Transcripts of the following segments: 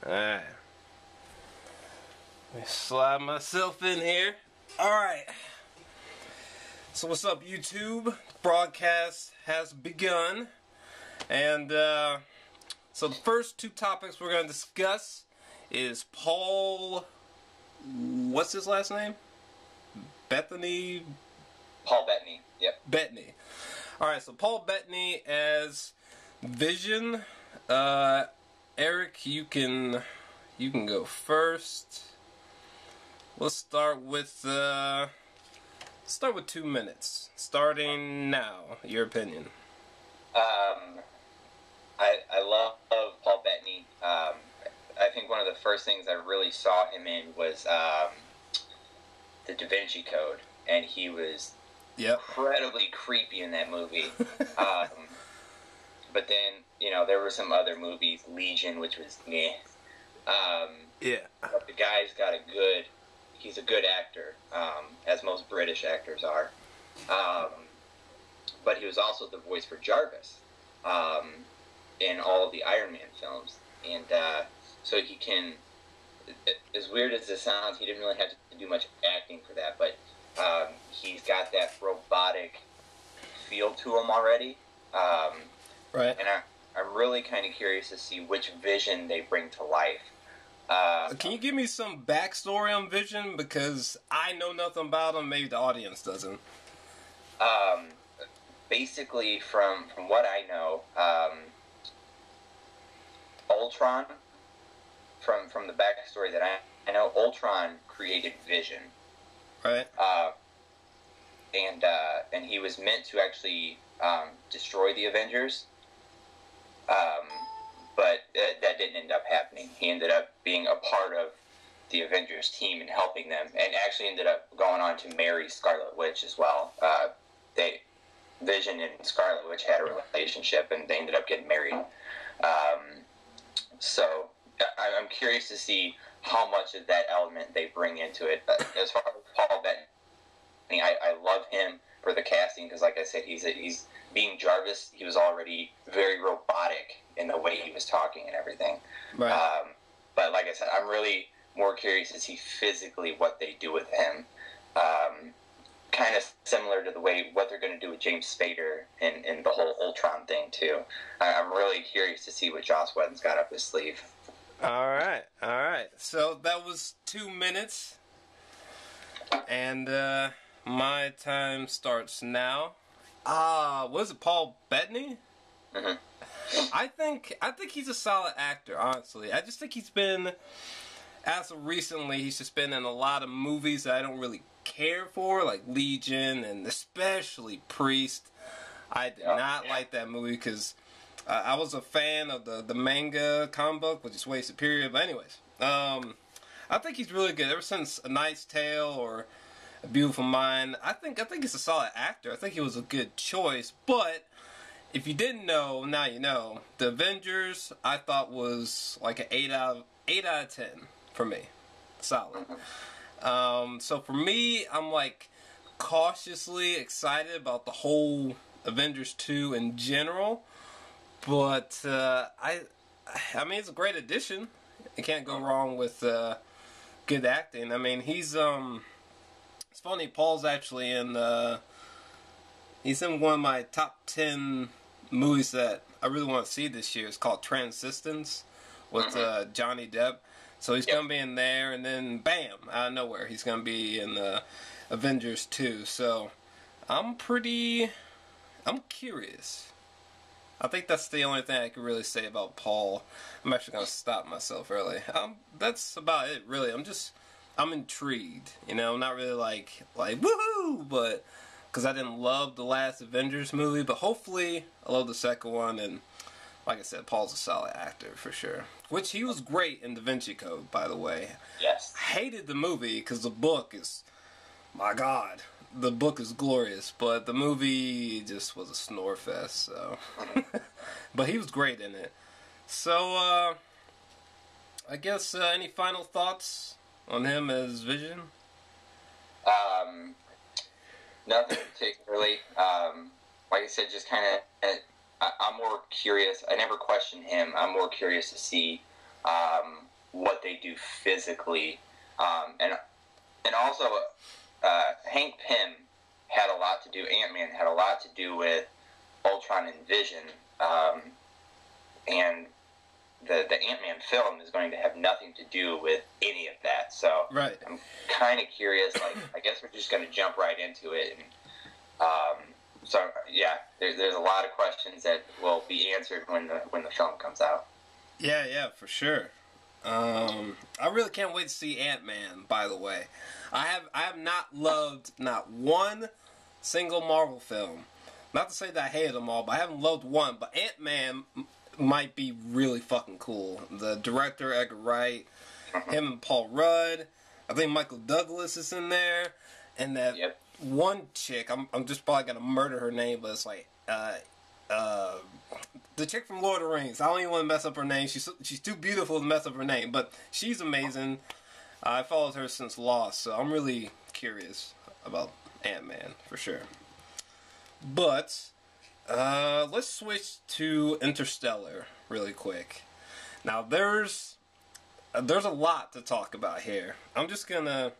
Alright. Let me slide myself in here. Alright. So what's up, YouTube? Broadcast has begun. And so the first two topics we're going to discuss is Paul... What's his last name? Bethany? Paul Bettany. Yep. Bettany. Alright, so Paul Bettany as Vision. Eric, you can go first. Let's start with 2 minutes. Starting now. Your opinion. I love Paul Bettany. I think one of the first things I really saw him in was the Da Vinci Code, and he was incredibly creepy in that movie. But then, there were some other movies, Legion, which was meh. But the guy's he's a good actor, as most British actors are. But he was also the voice for Jarvis in all of the Iron Man films. And so he can, as weird as this sounds, he didn't really have to do much acting for that, but he's got that robotic feel to him already. Right. And I'm really kind of curious to see which Vision they bring to life. Can you give me some backstory on Vision? Because I know nothing about him. Maybe the audience doesn't. Basically, from what I know, Ultron, from the backstory that I know, Ultron created Vision. Right. And he was meant to actually destroy the Avengers. But that didn't end up happening. He ended up being a part of the Avengers team and helping them, and actually ended up going on to marry Scarlet Witch as well. Vision and Scarlet Witch had a relationship, and they ended up getting married. So I'm curious to see how much of that element they bring into it. As far as Paul Bettany, I love him for the casting, because like I said, he's being Jarvis. He was already very robotic in the way he was talking and everything. Right. But like I said, I'm really more curious to see physically what they do with him. Kind of similar to what they're going to do with James Spader and the whole Ultron thing too. I'm really curious to see what Joss Whedon's got up his sleeve. All right. So that was 2 minutes, and my time starts now. Was it Paul Bettany? Mm-hmm. I think he's a solid actor, honestly. I just think he's been, as of recently, he's just been in a lot of movies that I don't really care for, like Legion and especially Priest. I did not like that movie because I was a fan of the manga comic book, which is way superior. But anyways, I think he's really good. Ever since A Knight's Tale or A Beautiful Mind, I think he's a solid actor. I think he was a good choice. But if you didn't know, now you know. The Avengers, I thought, was like an 8 out of 10 for me. Solid. So for me, I'm like cautiously excited about the whole Avengers 2 in general. But I mean, it's a great addition. You can't go wrong with good acting. I mean, it's funny. Paul's actually he's in one of my top 10 movies that I really want to see this year. It's called Transistence with Johnny Depp. So he's going to be in there, and then bam, out of nowhere, he's going to be in Avengers 2. So I'm curious. I think that's the only thing I can really say about Paul. I'm actually going to stop myself early. That's about it, really. I'm intrigued. I'm not really like woohoo, but because I didn't love the last Avengers movie, but hopefully I love the second one. And like I said, Paul's a solid actor for sure. Which he was great in Da Vinci Code, by the way. Yes. I hated the movie because the book is, my God, the book is glorious, but the movie just was a snore fest. So, but he was great in it. So I guess any final thoughts on him as Vision? Nothing particularly. Like I said, just kind of, I'm more curious. I never questioned him. I'm more curious to see they do physically, and also Hank Pym had a lot to do. Ant-Man had a lot to do with Ultron and Vision, and the Ant-Man film is going to have nothing to do with any of that. So right. I'm kind of curious. Like, I guess we're just going to jump right into it. And so yeah, there's a lot of questions that will be answered when the film comes out. Yeah, for sure. I really can't wait to see Ant-Man, by the way. I have not loved not one single Marvel film. Not to say that I hated them all, but I haven't loved one. But Ant-Man might be really fucking cool. The director, Edgar Wright, him and Paul Rudd. I think Michael Douglas is in there. And that one chick, I'm just probably going to murder her name, but it's like... the chick from Lord of the Rings. I don't even want to mess up her name. She's too beautiful to mess up her name, but she's amazing. I followed her since Lost, so I'm really curious about Ant-Man for sure. But let's switch to Interstellar really quick. Now there's a lot to talk about here. I'm just gonna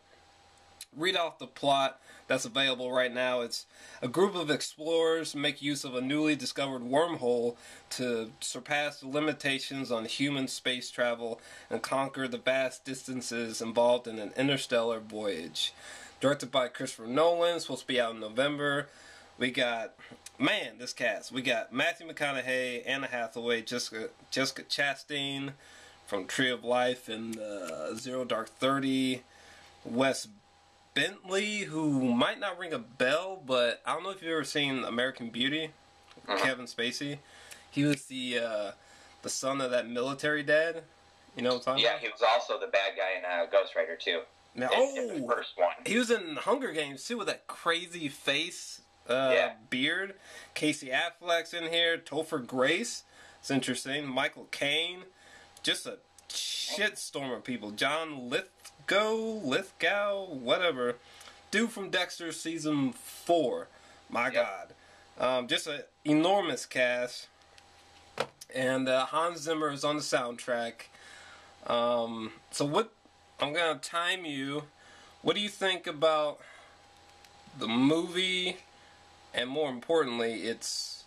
read off the plot that's available right now. It's a group of explorers make use of a newly discovered wormhole to surpass the limitations on human space travel and conquer the vast distances involved in an interstellar voyage. Directed by Christopher Nolan, supposed to be out in November. We got, this cast. We got Matthew McConaughey, Anna Hathaway, Jessica Chastain from Tree of Life and Zero Dark 30, Wes Bentley, who might not ring a bell, but I don't know if you've ever seen American Beauty, Kevin Spacey. He was the son of that military dad. You know what I'm talking about? Yeah, he was also the bad guy in Ghost Rider too. Now, in the first one. He was in Hunger Games too with that crazy face, beard. Casey Affleck's in here. Topher Grace. It's interesting. Michael Caine. Just a shitstorm of people. John Lithgow, whatever. Dude from Dexter season 4. My God. Just an enormous cast. And Hans Zimmer is on the soundtrack. So what, I'm going to time you. What do you think about the movie and more importantly its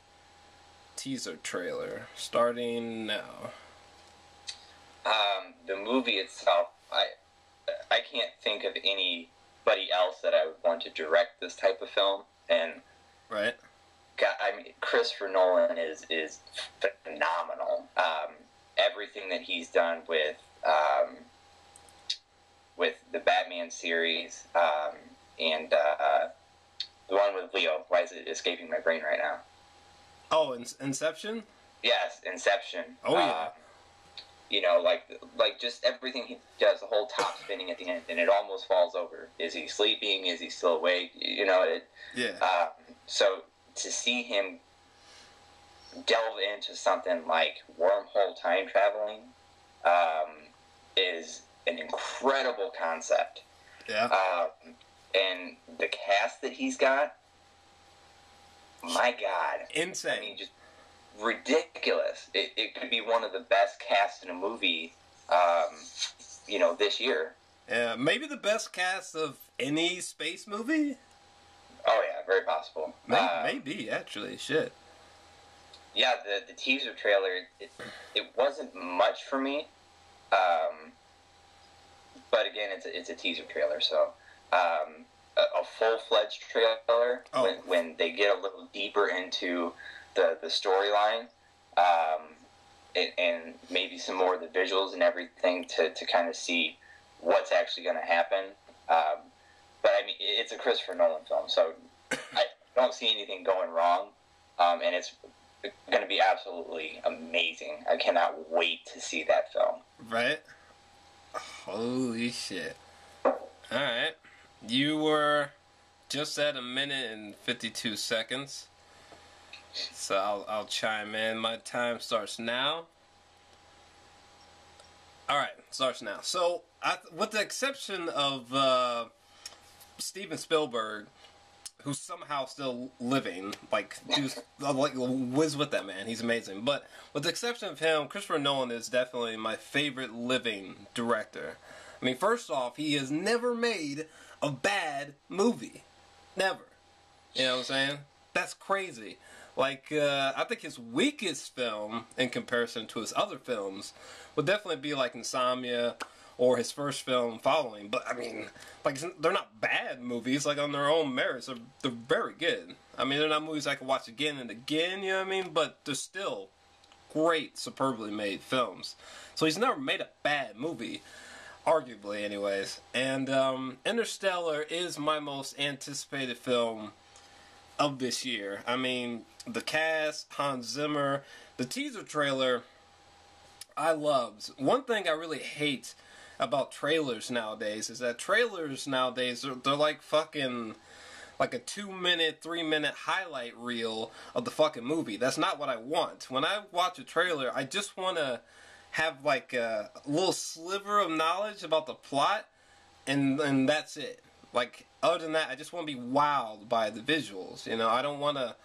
teaser trailer starting now? The movie itself, I can't think of anybody else that I would want to direct this type of film. And right, God, I mean, Christopher Nolan is phenomenal. Everything that he's done with the Batman series and the one with Leo. Why is it escaping my brain right now? Oh, Inception. Yes, Inception. Oh yeah. You know, like just everything he does, the whole top spinning at the end, and it almost falls over. Is he sleeping? Is he still awake? You know, so to see him delve into something like wormhole time traveling is an incredible concept. Yeah. And the cast that he's got, my God. Insane. I mean, just ridiculous. It could be one of the best casts in a movie, this year. Yeah, maybe the best cast of any space movie? Oh, yeah, very possible. Maybe, actually, shit. Yeah, the teaser trailer, it wasn't much for me. But again, it's a teaser trailer, so a full-fledged trailer when they get a little deeper into the storyline and maybe some more of the visuals and everything to kind of see what's actually going to happen. But I mean, it's a Christopher Nolan film, so I don't see anything going wrong, and it's going to be absolutely amazing. I cannot wait to see that film. Right? Holy shit. Alright. You were just at 1 minute and 52 seconds. So I'll chime in. My time starts now. Alright, starts now. So, with the exception of Steven Spielberg, who's somehow still living. Like, dude, like, whiz with that man. He's amazing. But with the exception of him, Christopher Nolan is definitely my favorite living director. I mean, first off, he has never made a bad movie. Never. You know what I'm saying? That's crazy. Like, I think his weakest film in comparison to his other films would definitely be like Insomnia or his first film following. But, I mean, like, they're not bad movies. Like, on their own merits, they're very good. I mean, they're not movies I can watch again and again, you know what I mean? But they're still great, superbly made films. So he's never made a bad movie, arguably anyways. And Interstellar is my most anticipated film of this year. I mean, the cast, Hans Zimmer, the teaser trailer, I loved. One thing I really hate about trailers nowadays is that trailers nowadays, they're like fucking, like a 2-minute, 3-minute highlight reel of the fucking movie. That's not what I want. When I watch a trailer, I just want to have like a little sliver of knowledge about the plot, and that's it. Like, other than that, I just want to be wowed by the visuals. You know, I don't want to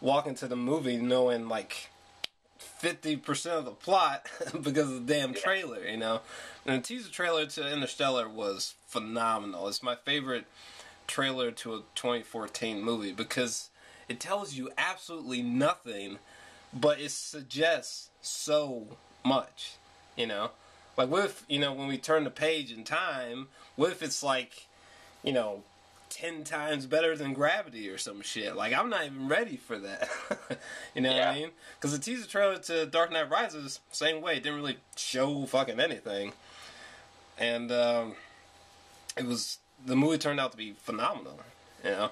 walk into the movie knowing like 50% of the plot because of the damn trailer, you know. And the teaser trailer to Interstellar was phenomenal. It's my favorite trailer to a 2014 movie because it tells you absolutely nothing, but it suggests so much, you know. Like, what if, you know, when we turn the page in time, what if it's like, you know, 10 times better than Gravity or some shit? Like, I'm not even ready for that. You know what I mean? Because the teaser trailer to Dark Knight Rises, same way, it didn't really show fucking anything. And it was, the movie turned out to be phenomenal, you know.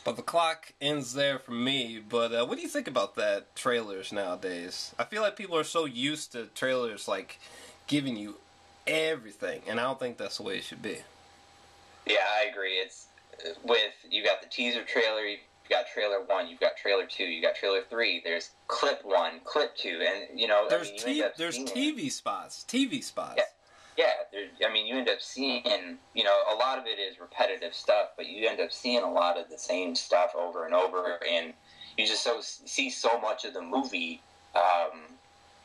But the clock ends there for me. But what do you think about that, trailers nowadays? I feel like people are so used to trailers, like, giving you everything, and I don't think that's the way it should be. Yeah, I agree. It's you got the teaser trailer, you've got trailer 1, you've got trailer 2, you got trailer 3. There's clip 1, clip 2, and you know, there's TV spots. Yeah. You end up seeing, you know, a lot of it is repetitive stuff, but you end up seeing a lot of the same stuff over and over, and you just see so much of the movie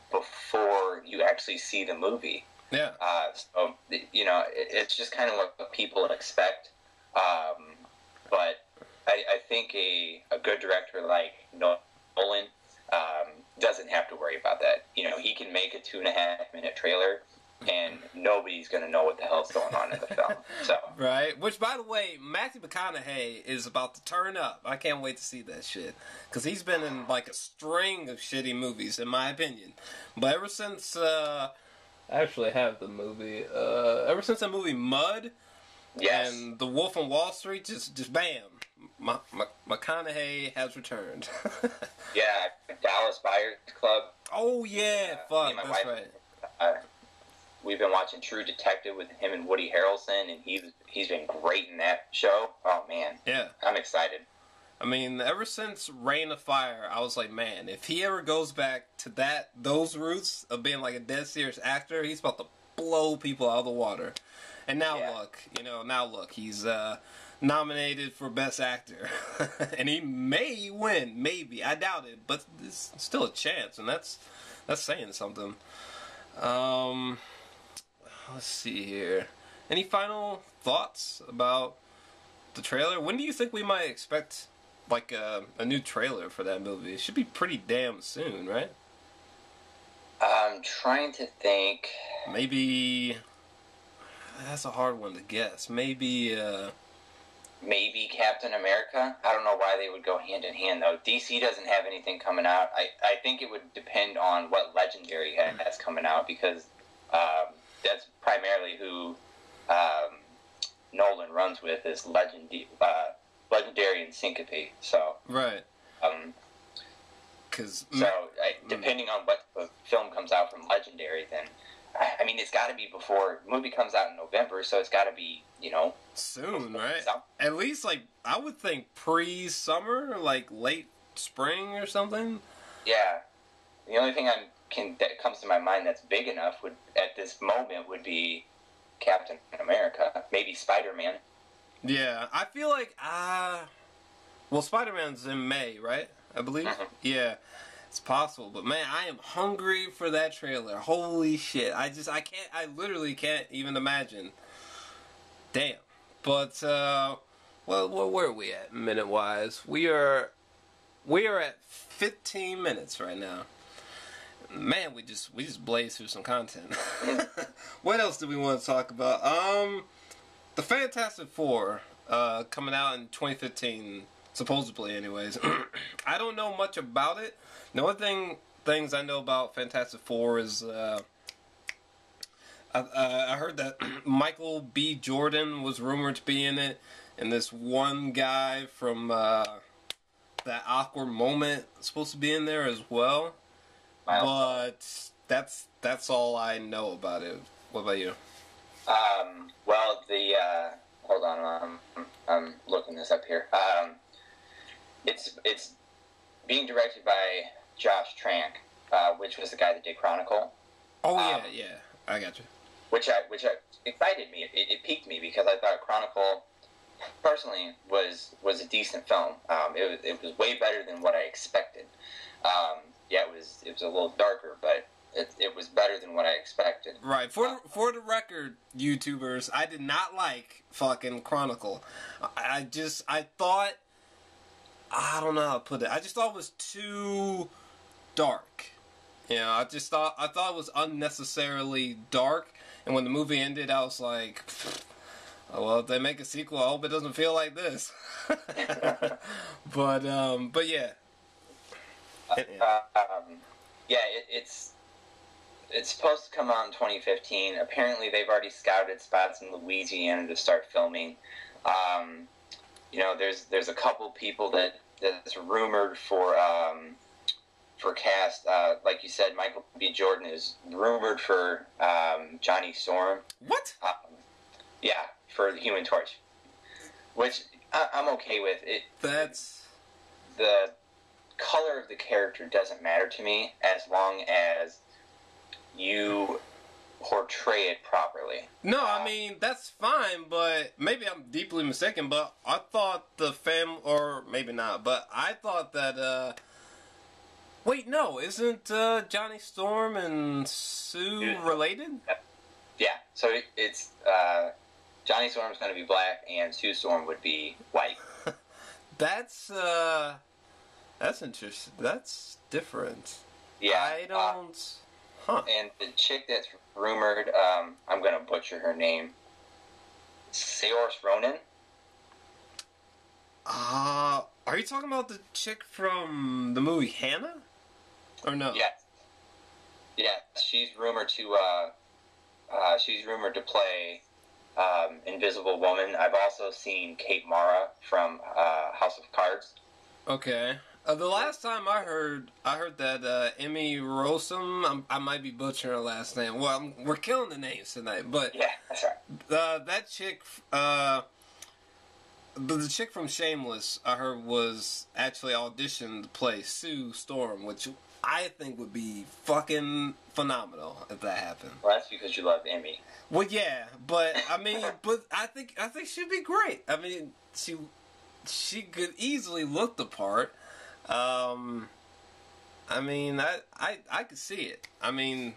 before you actually see the movie. Yeah. So, you know, it's just kind of what people expect. But I think a good director like Nolan doesn't have to worry about that. You know, he can make a 2.5-minute trailer, and nobody's going to know what the hell's going on in the film. So right. Which, by the way, Matthew McConaughey is about to turn up. I can't wait to see that shit. Because he's been in, like, a string of shitty movies, in my opinion. But ever since... I actually have the movie. Ever since that movie Mud, yes, and The Wolf on Wall Street, just bam, McConaughey has returned. Yeah, Dallas Buyers Club. Oh yeah, fuck, that's wife, right. We've been watching True Detective with him and Woody Harrelson, and he's been great in that show. Oh man, yeah, I'm excited. I mean, ever since Reign of Fire, I was like, man, if he ever goes back to those roots of being like a dead serious actor, he's about to blow people out of the water. And now look, he's nominated for Best Actor. And he may win, maybe. I doubt it, but there's still a chance, and that's saying something. Let's see here. Any final thoughts about the trailer? When do you think we might expect like a new trailer for that movie? It should be pretty damn soon, right? I'm trying to think. Maybe that's a hard one to guess. Maybe Captain America. I don't know why they would go hand in hand though. DC doesn't have anything coming out. I think it would depend on what Legendary has coming out, because that's primarily who Nolan runs with, is Legendary and Syncope. So right. Because depending on what the film comes out from Legendary, then I mean, it's got to be before the movie comes out in November, so it's got to be, you know, soon, right? At least, like, I would think pre-summer, like late spring or something. Yeah, the only thing that comes to my mind that's big enough at this moment would be Captain America, maybe Spider-Man. Yeah, I feel like Well, Spider-Man's in May, right? I believe. Mhm. Yeah, it's possible. But man, I am hungry for that trailer. Holy shit! I can't. I literally can't even imagine. Damn. But well, where are we at minute wise? We are at 15 minutes right now. Man, we just blazed through some content. What else do we want to talk about? The Fantastic Four coming out in 2015, supposedly, anyways. I don't know much about it. The only things I know about Fantastic Four is I heard that Michael B. Jordan was rumored to be in it, and this one guy from That Awkward Moment is supposed to be in there as well. But that's all I know about it. What about you? Well, hold on, I'm looking this up here. It's being directed by Josh Trank, which was the guy that did Chronicle. Oh yeah, I got you. Which excited me. It piqued me because I thought Chronicle, personally, was a decent film. It was way better than what I expected. Yeah, it was a little darker, but it was better than what I expected. Right. For the record, YouTubers, I did not like fucking Chronicle. I thought, I don't know how to put it. I just thought it was too dark. You know, I thought it was unnecessarily dark. And when the movie ended, I was like, oh, well, if they make a sequel, I hope it doesn't feel like this. But yeah. It's supposed to come out in 2015. Apparently, they've already scouted spots in Louisiana to start filming. There's a couple people that's rumored for cast. Like you said, Michael B. Jordan is rumored for Johnny Storm. What? Yeah, for the Human Torch, which I'm okay with. That's the color of the character doesn't matter to me as long as you portray it properly. No, I mean, that's fine, but maybe I'm deeply mistaken, but I thought or maybe not, but I thought that, wait, no, isn't Johnny Storm and Sue related? Yeah, so it's, Johnny Storm's going to be black, and Sue Storm would be white. That's interesting. That's different. Yeah. I don't... Huh. And the chick that's rumored, I'm going to butcher her name, Saoirse Ronan. Are you talking about the chick from the movie Hannah? Or no? Yeah. Yeah, she's rumored to play Invisible Woman. I've also seen Kate Mara from House of Cards. Okay. The last time I heard that Emmy Rossum, I might be butchering her last name. Well, we're killing the names tonight, but yeah, that's right. That chick, the chick from Shameless, I heard was actually auditioned to play Sue Storm, which I think would be fucking phenomenal if that happened. Well, that's because you love Emmy. Well, yeah, but I mean, I think she'd be great. I mean, she could easily look the part. I mean, I could see it. I mean,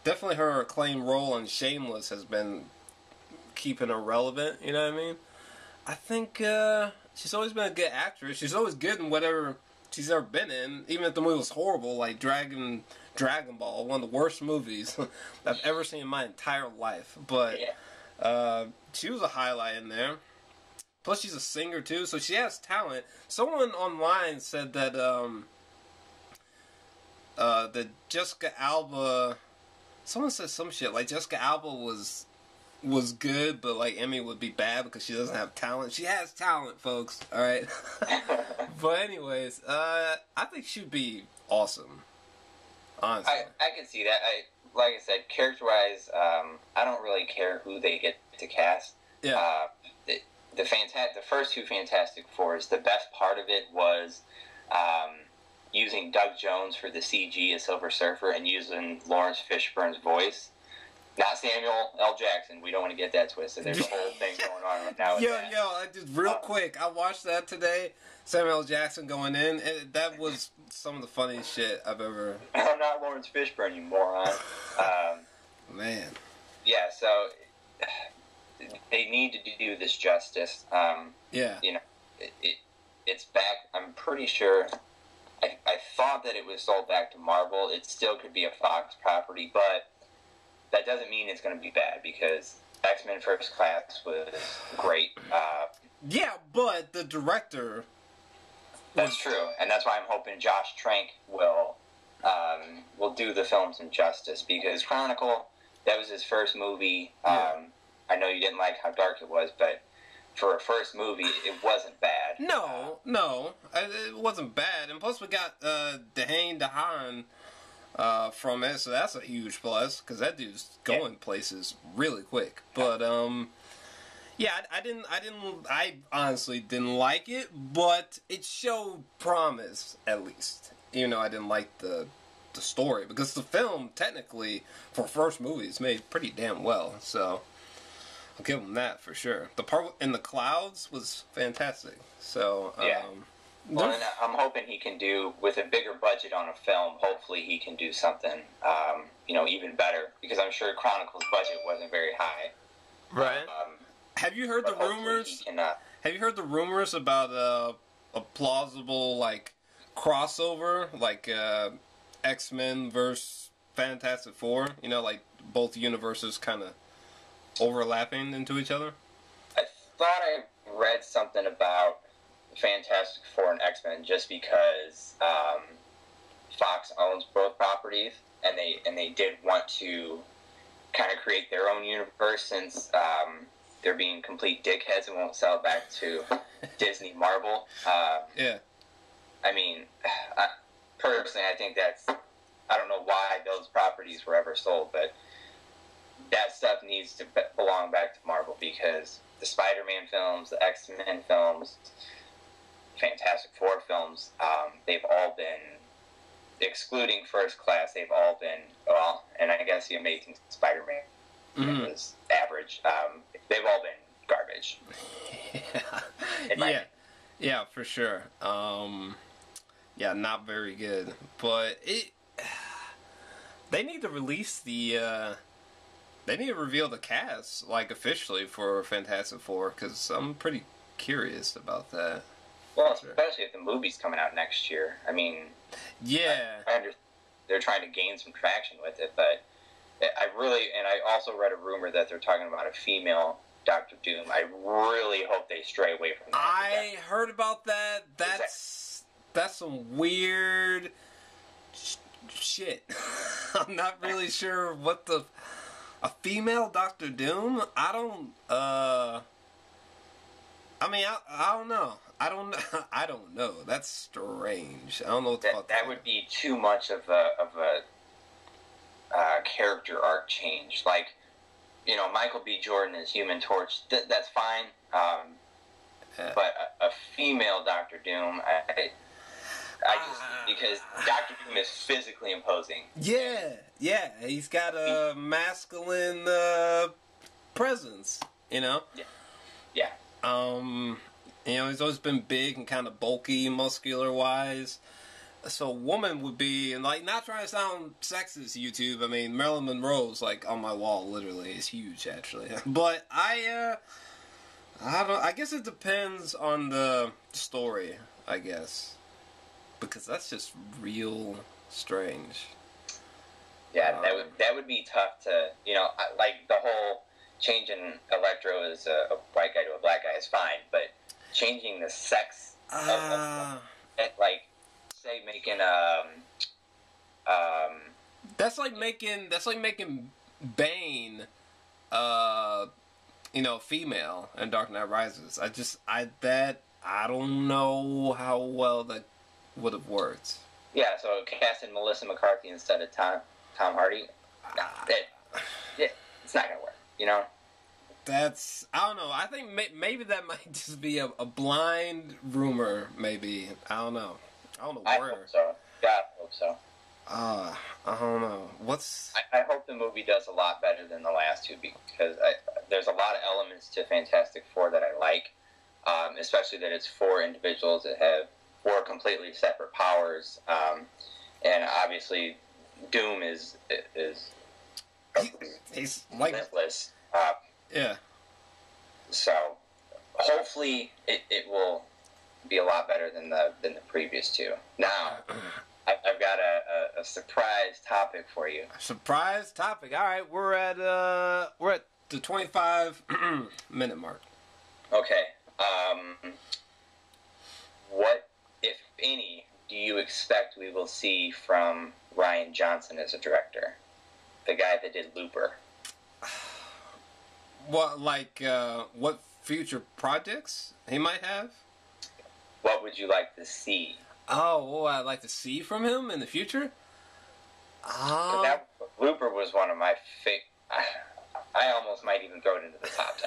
definitely her acclaimed role in Shameless has been keeping her relevant, you know what I mean? I think, she's always been a good actress. She's always good in whatever she's ever been in, even if the movie was horrible, like Dragon Ball, one of the worst movies I've ever seen in my entire life. But, she was a highlight in there. Plus, she's a singer, too, so she has talent. Someone online said that, that Jessica Alba... Someone said some shit, like Jessica Alba was good, but, like, Emmy would be bad because she doesn't have talent. She has talent, folks, alright? But anyways, I think she'd be awesome. Honestly. I can see that. Like I said, character-wise, I don't really care who they get to cast. Yeah. The first two Fantastic Fours, the best part of it was using Doug Jones for the CG as Silver Surfer and using Lawrence Fishburne's voice. Not Samuel L. Jackson. We don't want to get that twisted. There's a whole thing going on right now with that. I just real quick. I watched that today. Samuel L. Jackson going in. And that was some of the funniest shit I've ever. I'm not Lawrence Fishburne, you moron. Man. Yeah. So they need to do this justice. Yeah. You know, it's back. I'm pretty sure. I thought that it was sold back to Marvel. It still could be a Fox property, but that doesn't mean it's going to be bad because X-Men First Class was great. Yeah, but the director... That's true, and that's why I'm hoping Josh Trank will do the film some justice because Chronicle, that was his first movie. I know you didn't like how dark it was, but for a first movie, it wasn't bad. No, it wasn't bad. And plus we got Dane DeHaan from it, so that's a huge plus because that dude's going places really quick. But yeah, I honestly didn't like it, but it showed promise at least. Even though I didn't like the story because the film technically for first movie is made pretty damn well. So I'll give them that for sure. The part in the clouds was fantastic. So yeah. Well, and I'm hoping he can do, with a bigger budget on a film, hopefully he can do something, even better. Because I'm sure Chronicle's budget wasn't very high. Right. Have you heard the rumors? Have you heard the rumors about a plausible, like, crossover? Like, X-Men versus Fantastic Four? You know, like, both universes kind of overlapping into each other? I thought I read something about Fantastic Four and X-Men just because Fox owns both properties, and they did want to kind of create their own universe since they're being complete dickheads and won't sell back to Disney Marvel. Yeah. I mean, personally, I think I don't know why those properties were ever sold, but that stuff needs to belong back to Marvel because the Spider-Man films, the X-Men films, Fantastic Four films, they've all been, excluding First Class, they've all been, well, and I guess the Amazing Spider-Man was average. They've all been garbage. Yeah, for sure. Yeah, not very good. But they need to release they need to reveal the cast, like, officially for Fantastic Four, because I'm pretty curious about that. Well, especially if the movie's coming out next year. I mean, yeah, I understand they're trying to gain some traction with it, but I also read a rumor that they're talking about a female Doctor Doom. I really hope they stray away from that. I heard about that. That's some weird shit. I'm not really sure what a female Doctor Doom? I don't know. I don't know. That's strange. I don't know what the fuck that would be too much of a character arc change. Like, Michael B. Jordan as Human Torch. That's fine. But a female Doctor Doom, I just because Doctor Doom is physically imposing. Yeah, he's got a masculine presence. Yeah. He's always been big and kind of bulky, muscular-wise. So a woman would be, and, like, not trying to sound sexist, YouTube. I mean, Marilyn Monroe's, like, on my wall, literally. It's huge, actually. But I guess it depends on the story, I guess. Because that's just real strange. Yeah, that would be tough to, like, the whole changing Electro as a white guy to a black guy is fine, but changing the sex of like, say, making that's like making Bane female in Dark Knight Rises. I don't know how well that would have worked. Yeah, so casting Melissa McCarthy instead of Tom Hardy, it's not gonna work. I don't know. I think maybe that might just be a blind rumor. Maybe I don't know. I hope so. God, I hope so. I don't know. What's... I hope the movie does a lot better than the last two because there's a lot of elements to Fantastic Four that I like, especially that it's four individuals that have four completely separate powers, and obviously Doom is he's like limitless. yeah. So hopefully it will be a lot better than the previous two. Now, I've got a surprise topic for you. Surprise topic. All right, we're at the 25 minute mark. Okay. What, if any, do you expect we will see from Rian Johnson as a director? The guy that did Looper. What, like, what future projects he might have? What would you like to see? Oh, what I'd like to see from him in the future? Looper was one of my favorite. I almost might even throw it into the top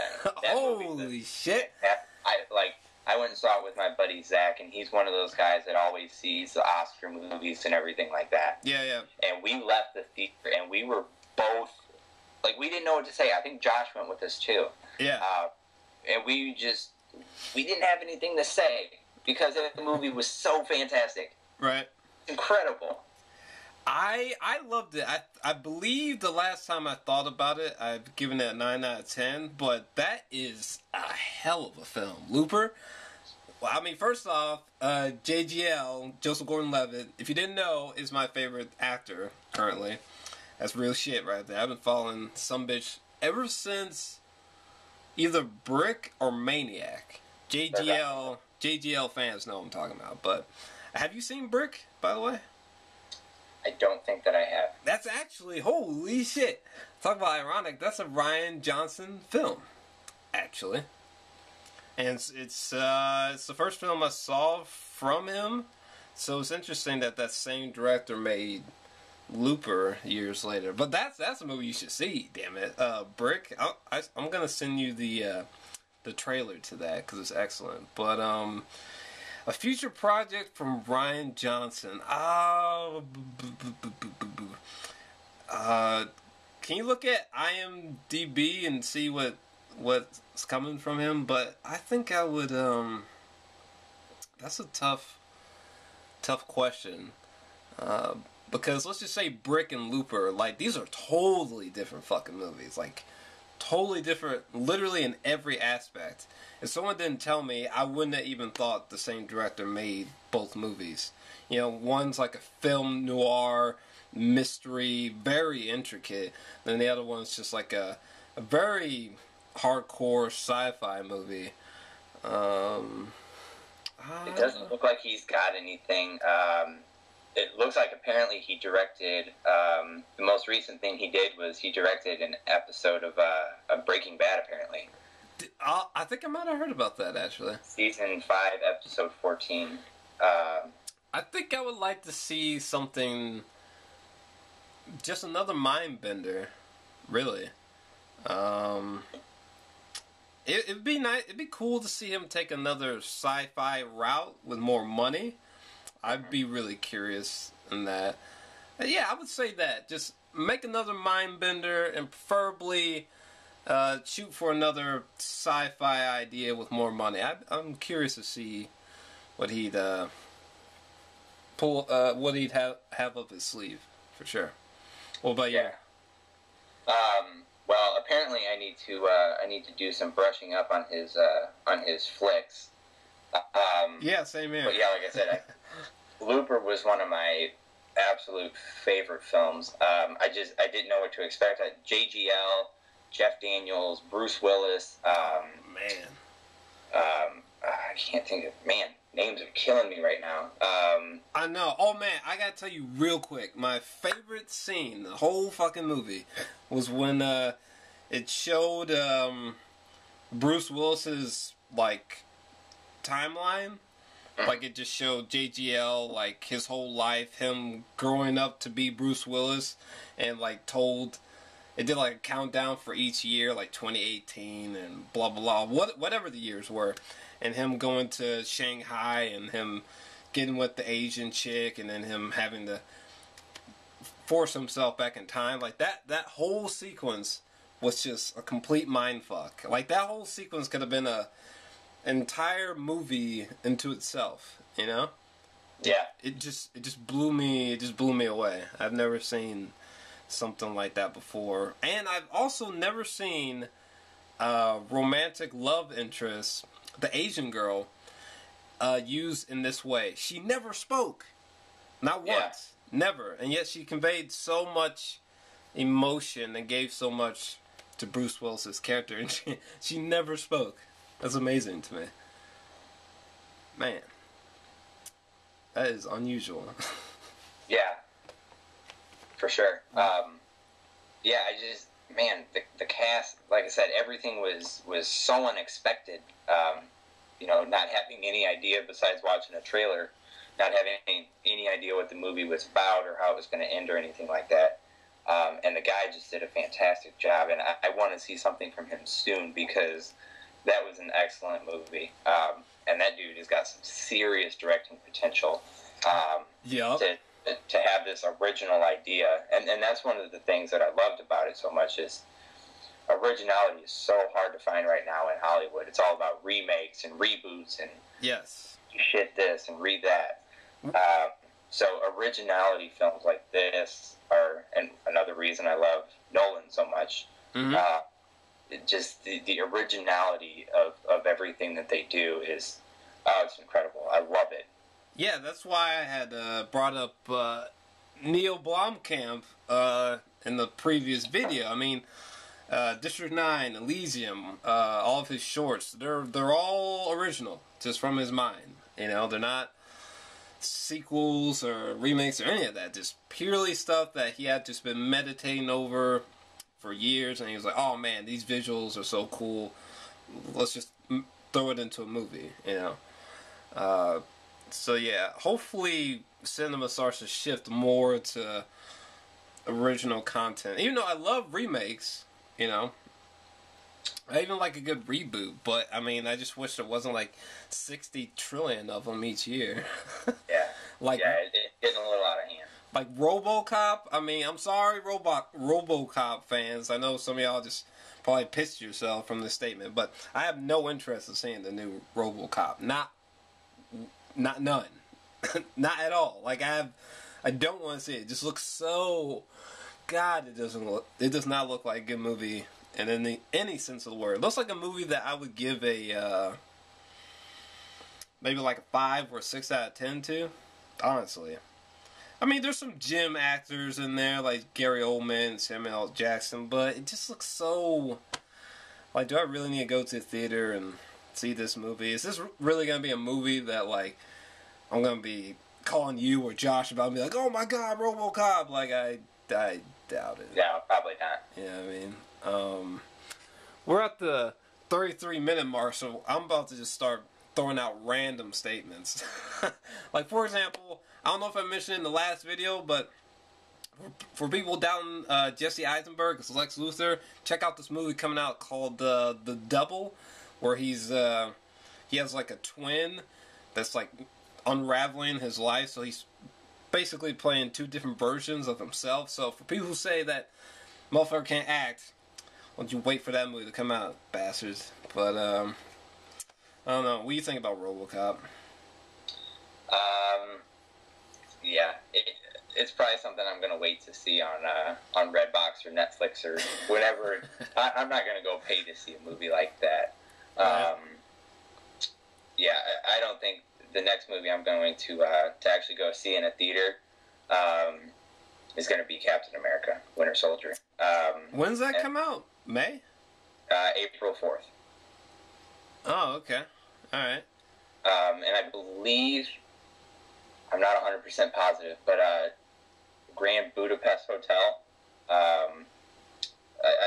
10. Holy shit! I went and saw it with my buddy Zach, and he's one of those guys that always sees the Oscar movies and everything like that. Yeah, yeah. And we left the theater, and we were both like, we didn't know what to say. I think Josh went with us too. Yeah. And we didn't have anything to say because the movie was so fantastic. Right. Incredible. I loved it. I believe the last time I thought about it, I've given it a 9 out of 10, but that is a hell of a film. Looper. Well, I mean, first off, JGL, Joseph Gordon-Levitt, if you didn't know, is my favorite actor currently. That's real shit right there. I've been following some bitch ever since either Brick or Maniac. JGL fans know what I'm talking about. But have you seen Brick, by the way? I don't think that I have. That's actually, holy shit. Talk about ironic. That's a Rian Johnson film, actually. And it's the first film I saw from him. So it's interesting that that same director made Looper years later. But that's a movie you should see, damn it. Brick, I'm going to send you the trailer to that because it's excellent. But, a future project from Rian Johnson. Can you look at IMDb and see what's coming from him? But I think I would. That's a tough question. Because let's just say Brick and Looper, like, these are totally different fucking movies. Like, totally different, literally in every aspect. If someone didn't tell me, I wouldn't have even thought the same director made both movies. You know, one's like a film noir, mystery, very intricate. Then the other one's just like a very hardcore sci-fi movie. It doesn't look like he's got anything. It looks like apparently he directed, the most recent thing he did was he directed an episode of Breaking Bad, apparently. I think I might have heard about that, actually. Season 5, episode 14. I think I would like to see something, just another mind bender, really. It'd be nice. It'd be cool to see him take another sci-fi route with more money. I'd be really curious in that. Yeah, I would say that. Just make another mind bender and preferably shoot for another sci-fi idea with more money. I'm curious to see what he'd pull, what he'd have up his sleeve, for sure. What about you? Well, apparently I need to do some brushing up on his flicks. Yeah, same here. But yeah, like I said, Looper was one of my absolute favorite films. I didn't know what to expect. JGL, Jeff Daniels, Bruce Willis. Man. I can't think of, names are killing me right now. I know. Oh man, I gotta tell you real quick. My favorite scene, the whole fucking movie, was when it showed Bruce Willis's like timeline. Like, it just showed JGL, like, his whole life, him growing up to be Bruce Willis, and, like, it did, like, a countdown for each year, like, 2018, and blah, blah, blah, whatever the years were, and him going to Shanghai, and him getting with the Asian chick, and then him having to force himself back in time. Like that whole sequence was just a complete mindfuck. Like that whole sequence could have been a entire movie into itself, you know? Yeah. It just blew me away. I've never seen something like that before. And I've also never seen romantic love interest, the Asian girl, used in this way. She never spoke. Not once. Yeah. Never. And yet she conveyed so much emotion and gave so much to Bruce Willis's character, and she never spoke. That's amazing to me. Man. That is unusual. Yeah. For sure. Yeah, the cast, like I said, everything was so unexpected. Not having any idea besides watching a trailer, not having any idea what the movie was about or how it was going to end or anything like that. And the guy just did a fantastic job, and I want to see something from him soon because that was an excellent movie. And that dude has got some serious directing potential. To have this original idea, and that's one of the things that I loved about it so much is originality is so hard to find right now in Hollywood. It's all about remakes and reboots and yes, shit this and read that. So originality films like this are, and another reason I love Nolan so much. Mm-hmm. Just the originality of everything that they do is, it's incredible. I love it. Yeah, that's why I had brought up Neil Blomkamp in the previous video. I mean, District 9, Elysium, all of his shorts, they're all original, just from his mind. You know, they're not sequels or remakes or any of that. Just purely stuff that he had just been meditating over for years, and he was like, oh man, these visuals are so cool. Let's just throw it into a movie, you know. So yeah, hopefully cinema starts to shift more to original content. Even though I love remakes, you know, I even like a good reboot. But I mean, I just wish there wasn't like 60 trillion of them each year. Yeah, it's getting a little out of hand. Like RoboCop. I mean, I'm sorry, RoboCop fans. I know some of y'all just probably pissed yourself from this statement, but I have no interest in seeing the new RoboCop. Not none. Not at all. Like I don't want to see it. It just looks so, God, it does not look like a good movie in any sense of the word. It looks like a movie that I would give a maybe like a 5 or 6 out of 10 to, honestly. I mean, there's some gym actors in there like Gary Oldman, Samuel L. Jackson, but it just looks so, like, do I really need to go to the theater and see this movie? Is this really going to be a movie that, like, I'm going to be calling you or Josh about and be like, oh my God, RoboCop? Like, I doubt it. Yeah, probably not. Yeah, I mean, we're at the 33-minute mark, so I'm about to just start throwing out random statements. Like, for example, I don't know if I mentioned it in the last video, but for people doubting Jesse Eisenberg as Lex Luthor, check out this movie coming out called The Double, where he has like a twin that's like unraveling his life, so he's basically playing 2 different versions of himself. So for people who say that motherfucker can't act, why don't you wait for that movie to come out, bastards. But I don't know, what do you think about RoboCop? Yeah, it's probably something I'm going to wait to see on Redbox or Netflix or whatever. I'm not going to go pay to see a movie like that. Yeah, I don't think the next movie I'm going to actually go see in a theater is going to be Captain America: Winter Soldier. When's that come out? May? April 4th. Oh, okay. All right. And I believe, I'm not 100% positive, but Grand Budapest Hotel,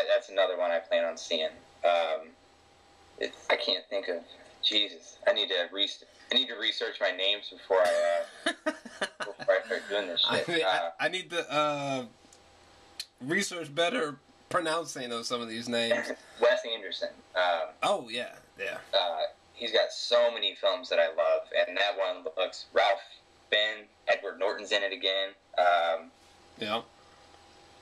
that's another one I plan on seeing. I can't think of, Jesus, I need to research my names before I start doing this shit. I need to research better pronouncing of some of these names. Wes Anderson. Oh, yeah. He's got so many films that I love, and that one looks, Ralph Ben, Edward Norton's in it again. Yeah.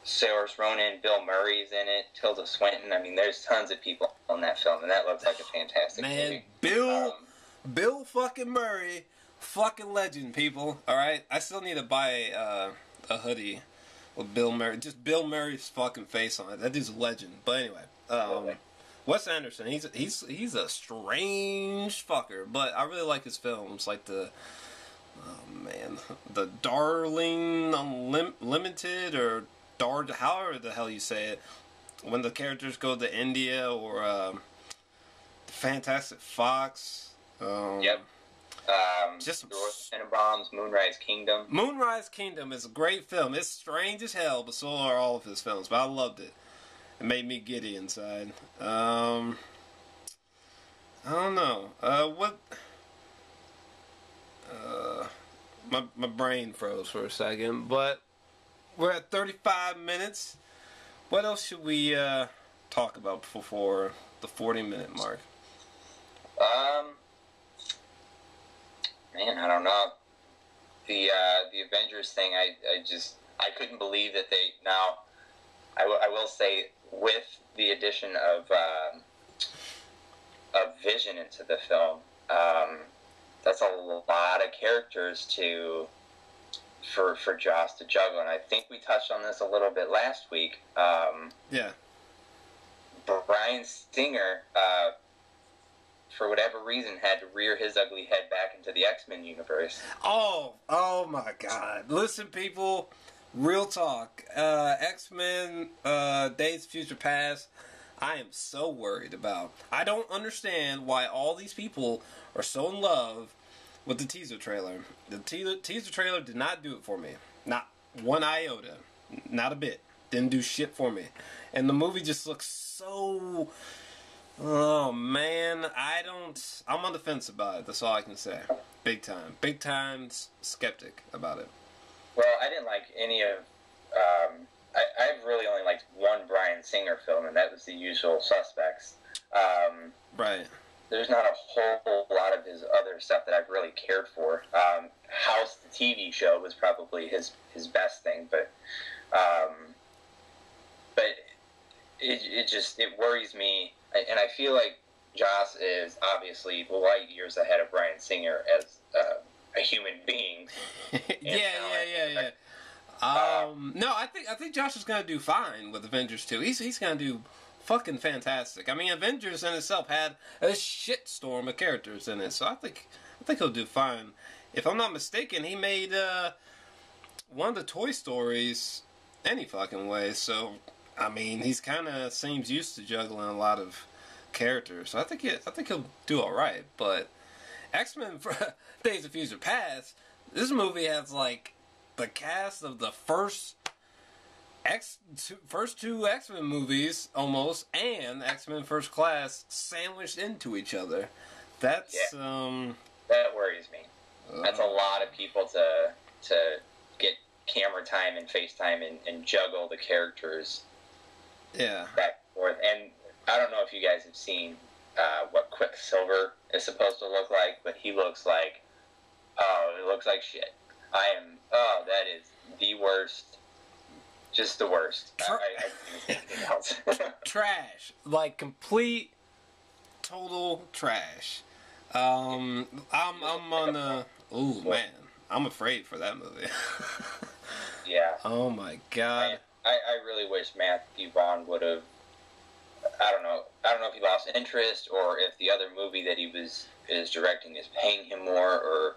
Saoirse Ronan, Bill Murray's in it, Tilda Swinton. I mean, there's tons of people on that film, and that looks like a fantastic movie. Bill fucking Murray, fucking legend, people. All right, I still need to buy a hoodie with Bill Murray, just Bill Murray's fucking face on it. That dude's a legend. But anyway, Wes Anderson, he's a strange fucker, but I really like his films, like the Darling Unlimited or however the hell you say it, when the characters go to India, or Fantastic Fox. Just Tenenbaum's Moonrise Kingdom. Moonrise Kingdom is a great film. It's strange as hell, but so are all of his films. But I loved it. It made me giddy inside. I don't know. My brain froze for a second, but we're at 35 minutes. What else should we talk about before the 40-minute mark? Man, I don't know. The Avengers thing, I couldn't believe that they now. I will say, with the addition of Vision into the film, that's a lot of characters for Joss to juggle, and I think we touched on this a little bit last week. Yeah. Bryan Singer, for whatever reason, had to rear his ugly head back into the X-Men universe. Oh my God! Listen, people. Real talk. X-Men, Days of Future Past, I am so worried about. I don't understand why all these people are so in love with the teaser trailer. The teaser trailer did not do it for me. Not one iota. Not a bit. Didn't do shit for me. And the movie just looks so... Oh, man. I'm on the fence about it. That's all I can say. Big time. Big time skeptic about it. Well, I didn't like any of... I've really only liked one Bryan Singer film, and that was The Usual Suspects. Right. There's not a whole lot of his other stuff that I've really cared for. House, the TV show, was probably his best thing, but it worries me, and I feel like Joss is obviously light years ahead of Bryan Singer as a human being. Yeah. No, I think Josh is gonna do fine with Avengers 2. He's gonna do fucking fantastic. I mean, Avengers in itself had a shitstorm of characters in it, so I think he'll do fine. If I'm not mistaken, he made one of the Toy Stories any fucking way. So, I mean, he's kind of seems used to juggling a lot of characters. So I think he'll do all right. But X-Men Days of Future Past, this movie has like the cast of the first two X-Men movies almost, and X-Men First Class sandwiched into each other. That's that worries me. That's a lot of people to get camera time and FaceTime and juggle the characters. Yeah. Back and forth. And I don't know if you guys have seen what Quicksilver is supposed to look like, but he looks like, it looks like shit. That is the worst. Just the worst. I can't think anything else. Trash. Like, complete, total trash. I'm on the... Ooh, man. I'm afraid for that movie. Yeah. Oh, my God. I really wish Matthew Vaughn would have... I don't know if he lost interest or if the other movie that he is directing is paying him more or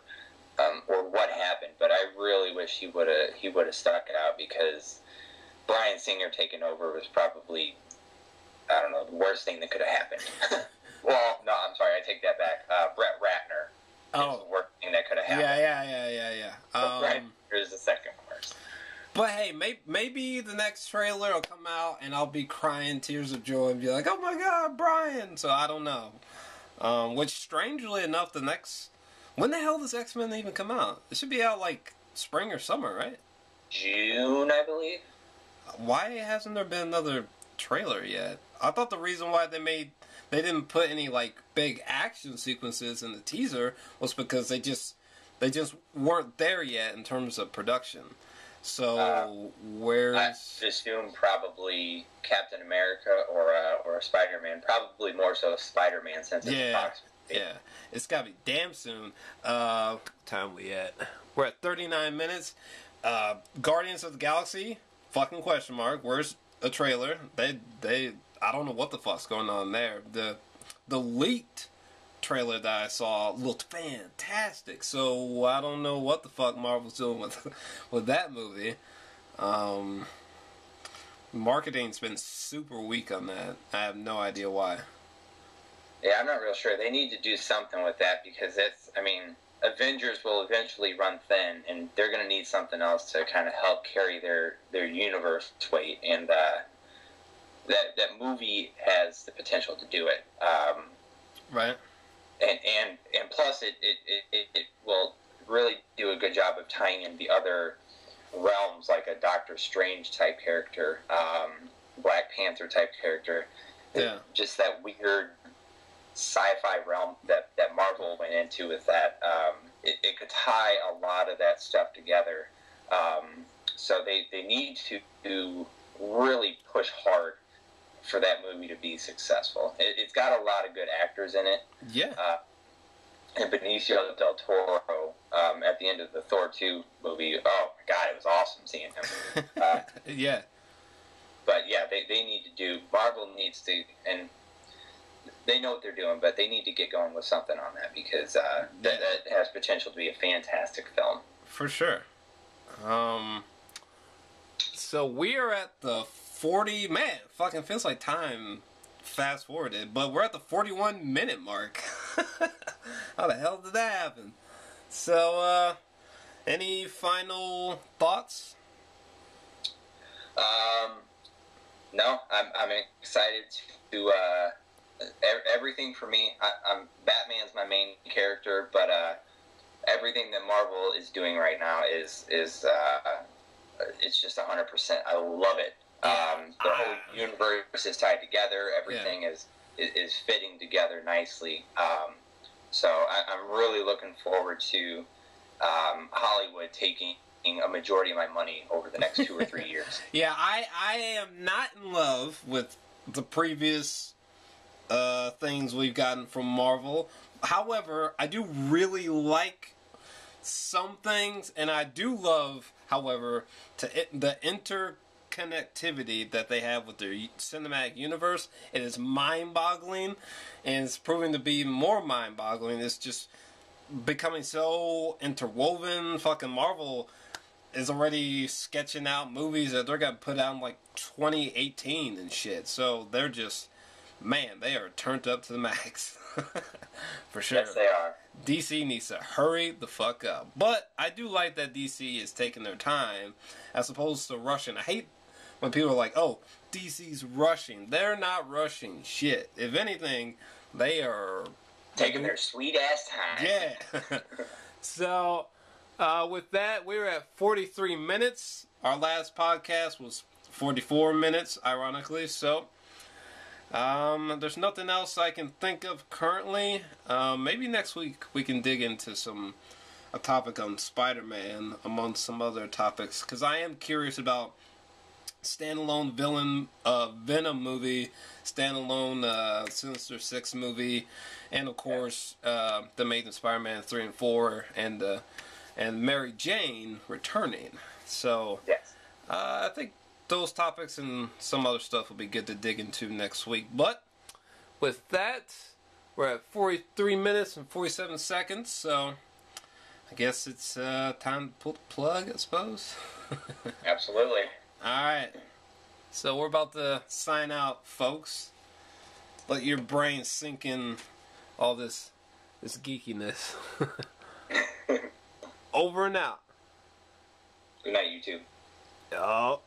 what happened. But I really wish he would have stuck it out, because Bryan Singer taking over was probably, I don't know, the worst thing that could have happened. Well, no, I'm sorry, I take that back. Brett Ratner is the worst thing that could have happened. Yeah. Bryan Singer is the second worst. But hey, maybe the next trailer will come out and I'll be crying tears of joy and be like, oh my God, Bryan! So I don't know. Which, strangely enough, when the hell does X-Men even come out? It should be out like spring or summer, right? June, I believe. Why hasn't there been another trailer yet? I thought the reason why they didn't put any like big action sequences in the teaser was because they just weren't there yet in terms of production. So I assume probably Captain America or Spider-Man. Probably more so Spider-Man since it's a Fox movie. Yeah, it's gotta be damn soon. What time we at? We're at 39 minutes. Guardians of the Galaxy? Fucking question mark. Where's a trailer? They I don't know what the fuck's going on there. The leaked trailer that I saw looked fantastic. So I don't know what the fuck Marvel's doing with that movie. Marketing's been super weak on that. I have no idea why. Yeah, I'm not real sure. They need to do something with that because Avengers will eventually run thin, and they're going to need something else to kind of help carry their universe weight. And that movie has the potential to do it. Right. And plus, it will really do a good job of tying in the other realms, like a Doctor Strange type character, Black Panther type character. Yeah. Just that weird sci-fi realm that Marvel went into with that. It could tie a lot of that stuff together. So they need to really push hard for that movie to be successful. It's got a lot of good actors in it. Yeah. And Benicio del Toro at the end of the Thor 2 movie, oh my god, it was awesome seeing him. Yeah. But yeah, they need to do, Marvel needs to, and they know what they're doing, but they need to get going with something on that because that has potential to be a fantastic film. For sure. So we are at the 40, man, fucking feels like time fast forwarded, but we're at the 41-minute mark. How the hell did that happen? So, any final thoughts? No, I'm excited to everything for me. Batman's my main character, but everything that Marvel is doing right now is it's just 100%. I love it. The whole universe is tied together. Everything is fitting together nicely. So I'm really looking forward to Hollywood taking a majority of my money over the next 2 or 3 years. Yeah, I am not in love with the previous things we've gotten from Marvel. However, I do really like some things, and I do love, however, the interconnectivity that they have with their cinematic universe. It is mind-boggling, and it's proving to be more mind-boggling. It's just becoming so interwoven. Fucking Marvel is already sketching out movies that they're gonna put out in like 2018 and shit. So they're just, man, they are turned up to the max. For sure. Yes, they are. DC needs to hurry the fuck up. But I do like that DC is taking their time as opposed to rushing. I hate when people are like, oh, DC's rushing. They're not rushing shit. If anything, they are taking their sweet ass time. Yeah. So, with that, we're at 43 minutes. Our last podcast was 44 minutes, ironically. So, there's nothing else I can think of currently. Maybe next week we can dig into a topic on Spider-Man amongst some other topics, because I am curious about standalone Venom movie, standalone Sinister Six movie, and of course the Amazing Spider-Man 3 and 4, and Mary Jane returning. So yes. I think those topics and some other stuff will be good to dig into next week. But with that, we're at 43 minutes and 47 seconds, so I guess it's time to pull the plug, I suppose. Absolutely. Alright, so we're about to sign out, folks. Let your brain sink in all this geekiness. Over and out. Good night, YouTube. Oh.